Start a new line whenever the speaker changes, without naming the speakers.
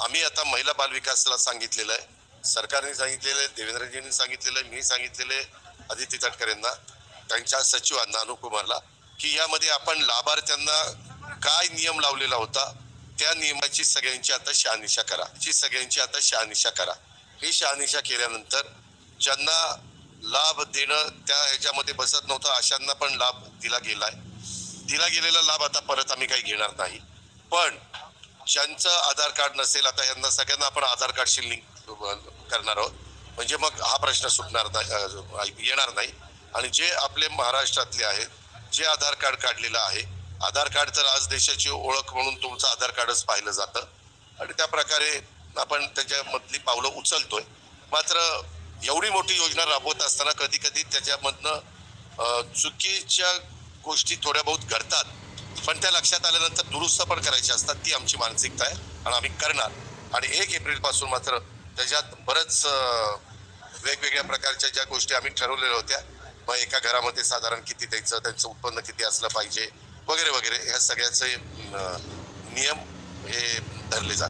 आम्ही आता महिला बाल विकासाला सांगितलेलं आहे, सरकारने सांगितलेलं आहे, देवेंद्रजींनी सांगितलेलं आहे, मी सांगितलेले आदिती तटकरेंना, त्यांच्या सचिवांना अनुकुमारला, की यामध्ये आपण लाभार्थ्यांना काय नियम लावलेला होता त्या नियमाची सगळ्यांची आता शहानिशा करा, ही शहानिशा केल्यानंतर ज्यांना लाभ देणं त्या ह्याच्यामध्ये बसत नव्हतं अशांना पण लाभ दिला गेलेला लाभ आता परत आम्ही काही घेणार नाही. पण ज्यांचं आधार कार्ड नसेल, आता यांना सगळ्यांना आपण आधार कार्डशी लिंक करणार आहोत, म्हणजे मग हा प्रश्न सुटणार नाही, येणार नाही. आणि जे आपले महाराष्ट्रातले आहेत, जे आधार कार्ड काढलेलं आहे, आधार कार्ड तर आज देशाची ओळख म्हणून तुमचं आधार कार्डच पाहिलं जातं आणि त्या प्रकारे आपण त्याच्यामधली पावलं उचलतोय. मात्र एवढी मोठी योजना राबवत असताना कधी कधी त्याच्यामधनं चुकीच्या गोष्टी थोड्या बहुत घडतात, पण त्या लक्षात आल्यानंतर दुरुस्त पण करायच्या असतात. ती आमची मानसिकता आहे आणि आम्ही करणार. आणि 1 एप्रिल पासून मात्र त्याच्यात बरंच वेगवेगळ्या प्रकारच्या ज्या गोष्टी आम्ही ठरवलेल्या होत्या, मग एका घरामध्ये साधारण किती द्यायचं, त्यांचं उत्पन्न किती असलं पाहिजे वगैरे वगैरे, ह्या सगळ्याचे नियम हे धरले जातात.